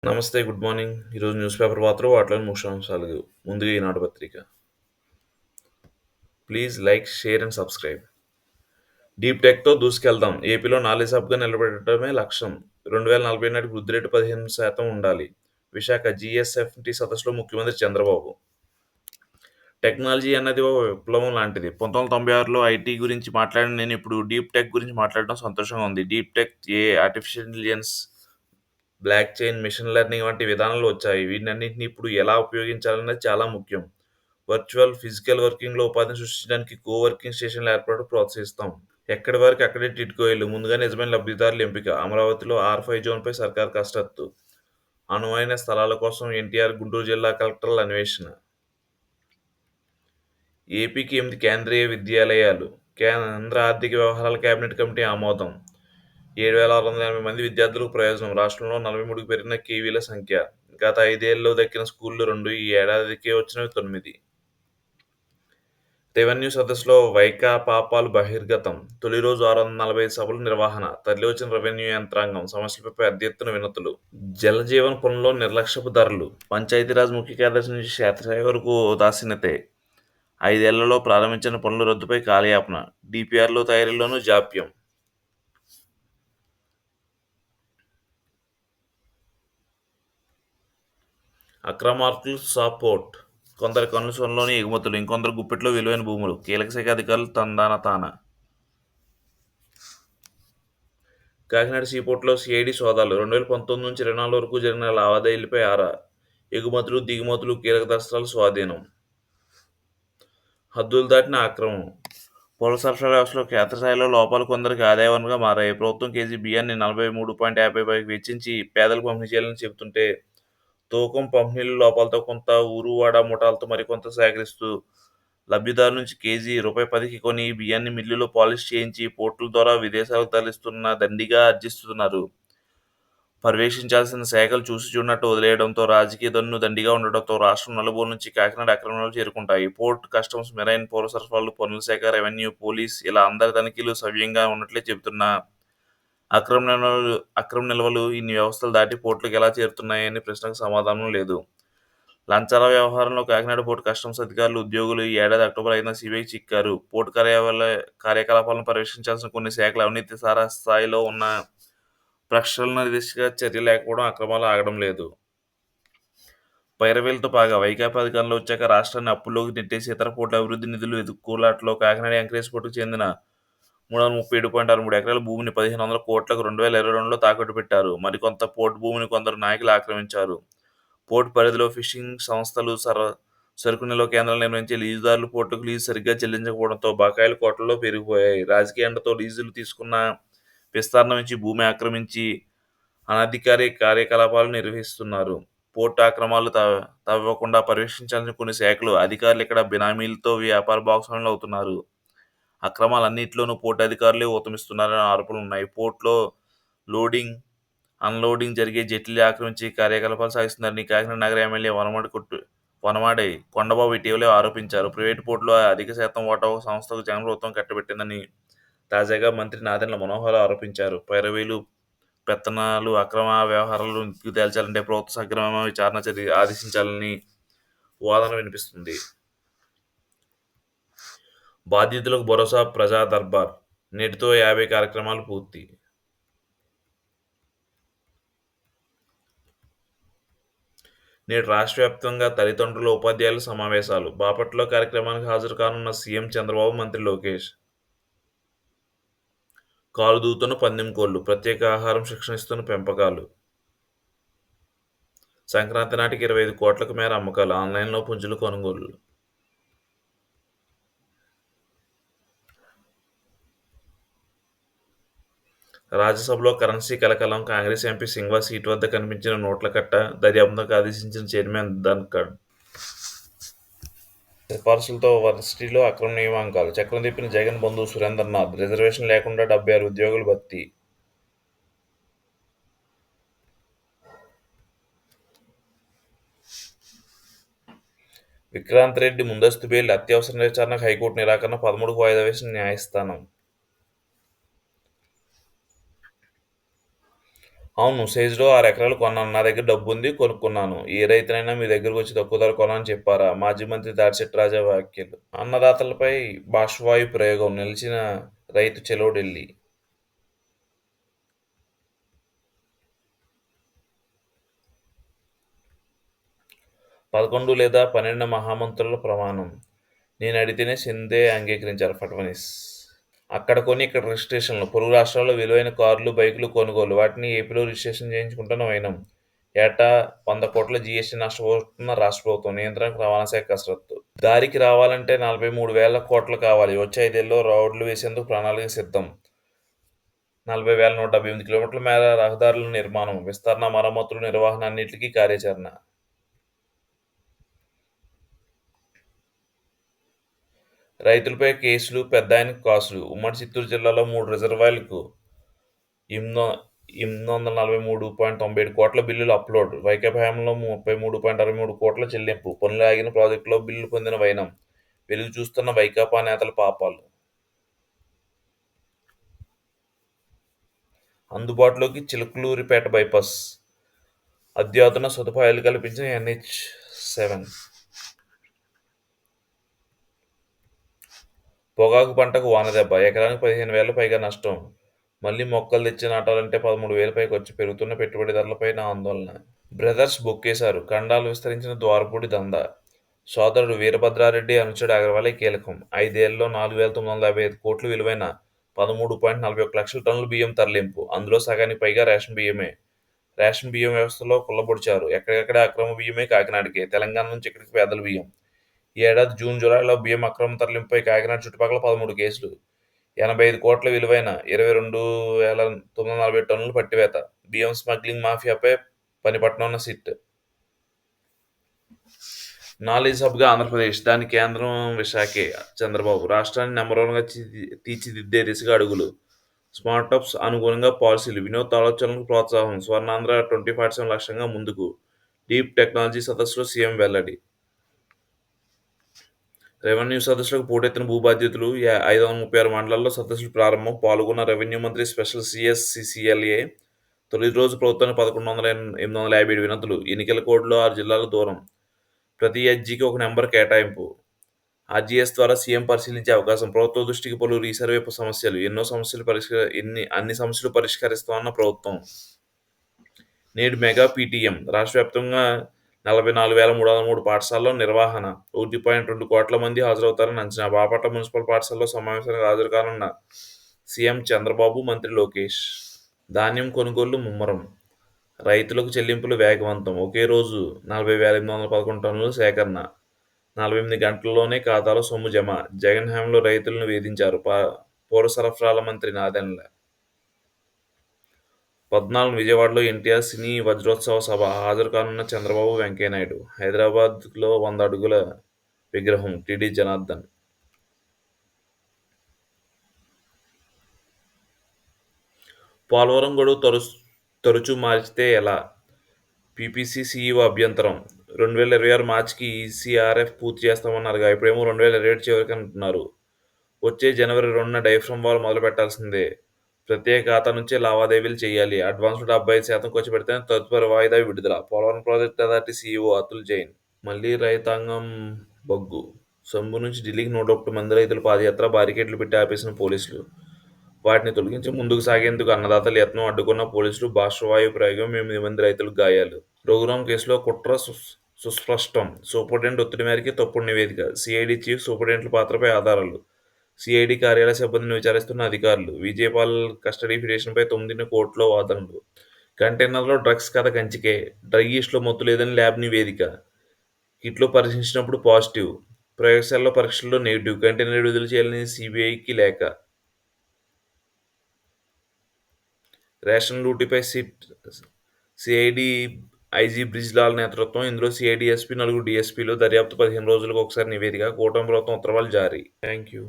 నమస్తే. Good morning. ఈరోజు news paper వార్తలు వాటిలోని ముఖ్యాంశాలు. ముందుగా ఈనాడు పత్రిక. Please like, share and subscribe. Deep టెక్‌తో దూసుకెళ్దాం. ఏపీలో నాలెడ్జ్ హబ్‌గా నిలబెట్టడమే లక్ష్యం. 2040 నాటికి వృద్ధి రేటు 15% ఉండాలి. విశాఖ జీఎస్ఎఫ్‌టి సదస్సులో ముఖ్యమంత్రి చంద్రబాబు. టెక్నాలజీ అన్నది ఓ విప్లవం లాంటిది. 1996లో ఐటీ గురించి మాట్లాడిన నేను ఇప్పుడు డీప్ టెక్ గురించి మాట్లాడడం సంతోషంగా ఉంది. Deep tech, AI, artificial intelligence, block chain, machine learning వంటి విధానాలు వచ్చాయి. వీటన్నిటిని ఇప్పుడు ఎలా ఉపయోగించాలన్నది చాలా ముఖ్యం. వర్చువల్, ఫిజికల్ వర్కింగ్‌లో ఉపాధిని సృష్టించడానికి కో-వర్కింగ్ స్టేషన్ల ఏర్పాటుకు ప్రోత్సహిస్తాం. ఎక్కడి వరకు అక్కడే టిట్కోయిలు. ముందుగా నిజమైన లబ్ధిదారుల ఎంపిక. అమరావతిలో ఆర్5 జోన్‌పై సర్కారు కసరత్తు. అనువైన స్థలాల కోసం ఎన్టీఆర్ గుంటూరు జిల్లా కలెక్టర్ల అన్వేషణ. ఏపీకి 8 కేంద్రీయ విద్యాలయాలు. కేంద్ర ఆర్థిక వ్యవహారాల కేబినెట్ కమిటీ ఆమోదం. 7,680 మంది విద్యార్థులకు ప్రయోజనం. రాష్ట్రంలో 43కి పెరిగిన కేవీల సంఖ్య. గత 5 ఏళ్లలో దక్కిన స్కూళ్లు 2, ఈ ఏడాదికి వచ్చినవి 9. రెవెన్యూ సదస్సులో వైకాపాపాలు బహిర్గతం. తొలి రోజు 645 సభల నిర్వహణ. తరలివచ్చిన రెవెన్యూ యంత్రాంగం. సమస్యలపై పెద్ద ఎత్తున వినతులు. జలజీవన్ పనుల్లో నిర్లక్ష్యపు ధరలు. పంచాయతీరాజ్ ముఖ్య కార్యదర్శి నుంచి క్షేత్రస్థాయి వరకు ఉదాసీనతే. 5 ఏళ్లలో ప్రారంభించిన పనుల రద్దుపై కాలయాపన. డీపీఆర్‌ల తయారీలోనూ జాప్యం. అక్రమార్కులు సపోర్ట్. కొందరి కన్ను సొనలోని ఎగుమతులు, ఇంకొందరు గుప్పెట్లో విలువైన భూములు. కీలక శాఖ అధికారులు తందాన. కాకినాడ సీపోర్టులో సిఐడి సోదాలు. 2019 నుంచి 24 వరకు జరిగిన లావాదేవీలపై ఆరా. ఎగుమతులు, దిగుమతులు, కీలక దస్త్రాలు స్వాధీనం. హద్దులు దాటిన అక్రమం. పౌర సరఫరా వ్యవస్థలో క్షేత్రస్థాయిలో లోపాలు కొందరికి ఆదాయ వనరుగా మారాయి. ప్రభుత్వం కేజీ బియ్యాన్ని 43.50 వెచ్చించి పేదలకు పంపిణీ చేయాలని చెబుతుంటే, తూకం, పంపిణీలో లోపాలతో కొంత, ఊరువాడ ముఠాలతో మరికొంత సేకరిస్తూ లబ్ధిదారుల నుంచి కేజీ రూ. 10కి కొని ఈ బియ్యాన్ని మిల్లులో పాలిష్ చేయించి పోర్టుల ద్వారా విదేశాలకు తరలిస్తున్న దండిగా ఆర్జిస్తున్నారు. పర్యవేక్షించాల్సిన శాఖలు చూసి చూడనట్టు వదిలేయడంతో, రాజకీయ దన్ను దండిగా ఉండడంతో రాష్ట్రం నలుమూలల నుంచి కాకినాడ అక్రమాలు చేరుకుంటాయి. పోర్ట్, కస్టమ్స్, మెరైన్, పౌర సరఫరాలు, పన్నుల శాఖ, రెవెన్యూ, పోలీస్ ఇలా అందరి తనిఖీలు సవ్యంగా ఉన్నట్లే చెబుతున్నా, అక్రమ నిల్వలు ఇన్ని వ్యవస్థలు దాటి పోర్టులకు ఎలా చేరుతున్నాయనే ప్రశ్నకు సమాధానం లేదు. లంచాల వ్యవహారంలో కాకినాడ పోర్టు కస్టమ్స్ అధికారులు, ఉద్యోగులు ఈ ఏడాది అక్టోబర్ 5న సీబీఐకి చిక్కారు. పోర్టు కార్యకలాపాలను పర్యవేక్షించాల్సిన కొన్ని శాఖలు అవినీతి తారస్థాయిలో ఉన్న ప్రక్షాళన దిశగా చర్య లేకపోవడం అక్రమాలు ఆగడం లేదు. పైరవీలతో పాగా. వైకాపా అధికారంలో వచ్చాక రాష్ట్రాన్ని అప్పుల్లోకి నెట్టేసి ఇతర పోర్టుల అభివృద్ధి నిధులు వెతుక్కోలాటలో కాకినాడ యాంకరేజ్ పోర్టుకు చెందిన 337.63 ఎకరాల భూమిని 1,500 కోట్లకు 2022లో తాకట్టు పెట్టారు. మరికొంత పోర్టు భూమిని కొందరు నాయకులు ఆక్రమించారు. పోర్టు పరిధిలో ఫిషింగ్ సంస్థలు, సరుకు నిల్వ కేంద్రాలు నిర్వహించే లీజుదారులు పోర్టుకు లీజు సరిగ్గా చెల్లించకపోవడంతో బకాయిలు కోట్లలో పెరిగిపోయాయి. రాజకీయ అండతో లీజులు తీసుకున్న విస్తరణ నుంచి భూమి ఆక్రమించి అనధికారిక కార్యకలాపాలు నిర్వహిస్తున్నారు. పోర్టు అక్రమాలు తవ్వకుండా పర్యవేక్షించాల్సిన కొన్ని శాఖలు, అధికారులు ఇక్కడ బినామీలతో వ్యాపార భాగస్వాములు అవుతున్నారు. అక్రమాలన్నిటిలోనూ పోర్టు అధికారులే ఊతమిస్తున్నారనే ఆరోపణలున్నాయి. పోర్టులో లోడింగ్, అన్లోడింగ్ జరిగే జెట్టీలు ఆక్రమించి కార్యకలాపాలు సాగిస్తున్నారని కాకినాడ నగర ఎమ్మెల్యే వనమాడి కొండబాబు ఇటీవలే ఆరోపించారు. ప్రైవేటు పోర్టులో అధిక శాతం వాటా ఒక సంస్థకు జగన్ ప్రభుత్వం కట్టబెట్టిందని తాజాగా మంత్రి నాదెండ్ల మనోహర్ ఆరోపించారు. పైరవీలు, పెత్తనాలు, అక్రమ వ్యవహారాలు నిగ్గు తేల్చాలంటే ప్రభుత్వం సక్రమ విచారణ ఆదేశించాలని వాదన వినిపిస్తుంది. బాధితులకు భరోసా ప్రజా దర్బార్. నేటితో 50 కార్యక్రమాలు పూర్తి. నేడు రాష్ట్ర వ్యాప్తంగా తల్లిదండ్రుల, ఉపాధ్యాయుల సమావేశాలు. బాపట్లలో కార్యక్రమానికి హాజరు కానున్న సీఎం చంద్రబాబు, మంత్రి లోకేష్. కాలు దూవుతున్న పందెం కోళ్లు. ప్రత్యేక ఆహారం శిక్షణ ఇస్తున్న పెంపకాలు. సంక్రాంతి నాటికి 25 కోట్లకు మేర అమ్మకాలు. ఆన్లైన్లో పుంజుల కొనుగోలు. రాజ్యసభలో కరెన్సీ కలకలం. కాంగ్రెస్ ఎంపీ సింగ్వా సీటు వద్ద కనిపించిన నోట్ల కట్ట. దర్యాప్తుకు ఆదేశించిన చైర్మన్ ధన్ఖడ్. సిఫార్సులతో వర్సిటీలో అక్రమ నియామకాలు. చక్రం తిప్పిన జగన్ బంధువు సురేంద్రనాథ్. రిజర్వేషన్ లేకుండా 76 ఉద్యోగులు భర్తీ. విక్రాంత్ రెడ్డి ముందస్తు బెయిల్. అత్యవసర విచారణకు హైకోర్టు నిరాకరణ. 13కు వాయిదా వేసిన న్యాయస్థానం. అవును. సైజులో 6 ఎకరాలు కొన్నాను. నా దగ్గర డబ్బుంది కొనుక్కున్నాను. ఏ రైతైనా మీ దగ్గరకొచ్చి తక్కువ ధరకు కొనని చెప్పారా? మాజీ మంత్రి దాడిశెట్టి రాజా వ్యాఖ్యలు. అన్నదాతలపై బాష్పవాయు ప్రయోగం నిలిచిన రైతు చెలో ఢిల్లీ. 11 లేదా 12 మహామంత్రుల ప్రమాణం. నేనడిగితేనే షిందే అంగీకరించారు ఫడ్నవీస్. అక్కడ కొని ఇక్కడ రిజిస్ట్రేషన్లు. పొరుగు రాష్ట్రాల్లో విలువైన కార్లు, బైకులు కొనుగోలు. వాటిని ఏపీలో రిజిస్ట్రేషన్ చేయించుకుంటున్న వైనం. ఏటా 100 కోట్ల జీఎస్టీ నష్టపోతున్న రాష్ట్ర ప్రభుత్వం. నియంత్రణకు రవాణా శాఖ కసరత్తు. దారికి రావాలంటే 43,000 కోట్లు కావాలి. వచ్చే 5 ఏళ్లలో రోడ్లు వేసేందుకు ప్రణాళిక సిద్ధం. 40,178 కిలోమీటర్ల మేర రహదారుల నిర్మాణం, విస్తరణ, మరమ్మతులు, నిర్వహణ అన్నింటికీ కార్యాచరణ. రైతులపై కేసులు, పెద్దాయనకు కాసులు. ఉమ్మడి చిత్తూరు జిల్లాలో 3 రిజర్వాయర్లకు 843.97 కోట్ల బిల్లులు అప్లోడ్. వైకాపా హయాంలో 33.63 కోట్ల చెల్లింపు. పనులు ఆగిన ప్రాజెక్టులో బిల్లులు పొందిన వైనం. వెలుగు చూస్తున్న వైకాపా నేతల పాపాలు. అందుబాటులోకి చిలుకలూరిపేట బైపాస్. అత్యాధున సదుపాయాలు కల్పించిన NH7. పొగాకు పంటకు వానదెబ్బ. ఎకరానికి 15,000 పైగా నష్టం. మళ్లీ మొక్కలు తెచ్చి నాటాలంటే 13,000 పైకొచ్చి పెరుగుతున్న పెట్టుబడిదారులపైన ఆందోళన. బ్రదర్స్ బొక్కేశారు. ఖండాలు విస్తరించిన ద్వారపూడి దందా. సోదరుడు వీరభద్రారెడ్డి, అనుచరుడు అగర్వాలే కీలకం. 5 ఏళ్లలో 4,955 కోట్లు విలువైన 13.41 లక్షల టన్నుల బియ్యం తరలింపు. అందులో సగానికి పైగా రేషన్ బియ్యమే. రేషన్ బియ్యం వ్యవస్థలో కుళ్లబొడిచారు. ఎక్కడికక్కడే అక్రమ బియ్యమే కాకినాడకే. తెలంగాణ నుంచి ఇక్కడికి పేదల బియ్యం. ఈ ఏడాది జూన్, జూలైలో బియ్యం అక్రమ తరలింపుపై కాకినాడ చుట్టుపక్కల 13 కేసులు. 85 కోట్ల విలువైన 22,940 టన్నులు పట్టివేత. బియ్యం స్మగ్లింగ్ మాఫియాపై పనిపట్నంలో సిట్. నాలెడ్జ్ హబ్గా ఆంధ్రప్రదేశ్, దాని కేంద్రం విశాఖే. చంద్రబాబు రాష్ట్రాన్ని నెంబర్ 1గా తీర్చిదిద్దే దిశగా అడుగులు. స్టార్టప్స్ అనుగుణంగా పాలసీలు. వినూత్న ఆలోచనలకు ప్రోత్సాహం. స్వర్ణాంధ్ర 2047 లక్ష్యంగా ముందుకు. డీప్ టెక్నాలజీ సదస్సులో సీఎం వెల్లడి. రెవెన్యూ సదస్సులకు పోటెత్తిన భూబాధ్యతలు. 536 మండలాల్లో సదస్సులు ప్రారంభం. పాల్గొన్న రెవెన్యూ మంత్రి. Special CS CCLA. తొలి రోజు ప్రభుత్వానికి 857 వినతులు. ఎన్నికల కోడ్లో 6 జిల్లాల దూరం. ప్రతి ఎస్జీకి ఒక నెంబర్ కేటాయింపు. ఆర్జీఎస్ ద్వారా సీఎం పరిశీలించే అవకాశం. ప్రభుత్వ దృష్టికి పలు రీసర్వే సమస్యలు. అన్ని సమస్యలు పరిష్కరిస్తామన్న ప్రభుత్వం. నేడు మెగా పీటీఎం. రాష్ట్ర వ్యాప్తంగా 44,303 పాఠశాలల్లో నిర్వహణ. 1.2 కోట్ల మంది హాజరవుతారని అంచనా. బాపట్ల మున్సిపల్ పాఠశాలలో సమావేశానికి హాజరు కానున్న సీఎం చంద్రబాబు, మంత్రి లోకేష్. ధాన్యం కొనుగోళ్లు ముమ్మరం. రైతులకు చెల్లింపులు వేగవంతం. ఒకే రోజు 40,811 టన్నుల సేకరణ. 48 గంటల్లోనే ఖాతాలో సొమ్ము జమ. జగన్ హయాంలో రైతులను వేధించారు. పౌర సరఫరాల మంత్రి నాదెండ్ల. 14 విజయవాడలో ఎన్టీఆర్ సినీ వజ్రోత్సవ సభ. హాజరు కానున్న చంద్రబాబు, వెంకయ్యనాయుడు. హైదరాబాద్లో 100 అడుగుల విగ్రహం. టీడీ జనార్దన్. పోలవరం గడువు తరచూ మార్చితే ఎలా? పీపీసీ సీఈఓ అభ్యంతరం. 2026 మార్చికి ఈసీఆర్ఎఫ్ పూర్తి చేస్తామన్నారుగా, ఇప్పుడేమో 2027 చివరికి అంటున్నారు. వచ్చే జనవరి 2న డైఫ్రమ్ వాల్ మొదలు పెట్టాల్సిందే. ప్రత్యేక ఖాతా నుంచే లావాదేవీలు చేయాలి. అడ్వాన్స్లో 75% ఖర్చు పెడితేనే తదుపరి వాయిదా విడుదల. Polavaram project authority CEO Atul Jain. మళ్లీ రైతాంగం బగ్గు. సొంబు నుంచి ఢిల్లీకి 101 మంది రైతుల పాదయాత్ర. బారికేడ్లు పెట్టి ఆపేసిన పోలీసులు. వాటిని తొలగించి ముందుకు సాగేందుకు అన్నదాతల యత్నం అడ్డుకున్న పోలీసులు. బాష్పవాయు ప్రయోగం. 8 మంది రైతులకు గాయాలు. రఘురాం కేసులో కుట్ర సుస్పష్టం. సూపరింటెండెంట్ ఒత్తిడి మేరకే తప్పుడు నివేదిక. సిఐడి చీఫ్, సూపరింటెండెంట్ల పాత్రపై ఆధారాలు. సిఐడి కార్యాలయ సిబ్బందిని విచారిస్తున్న అధికారులు. విజయపాల్ కస్టడీ పిటిషన్పై 9న కోర్టులో వాదనలు. కంటైనర్లో డ్రగ్స్ కథ కంచికే. డ్రగ్ ఈస్ట్లో మత్తు లేదని ల్యాబ్ నివేదిక. కిట్లో పరీక్షించినప్పుడు పాజిటివ్. ప్రయోగశాలలో పరీక్షల్లో నెగిటివ్. కంటైనర్ విడుదల చేయాలని సీబీఐకి లేఖ. రేషన్ లూటీపై సిఐడి ఐజీ బ్రిజ్లాల్ నేతృత్వం. ఇందులో సిఐడి ఎస్పీ, 4 డీఎస్పీలు. దర్యాప్తు 15 రోజులకు ఒకసారి నివేదిక. కూటమి ప్రభుత్వం ఉత్తర్వులు జారీ. Thank you.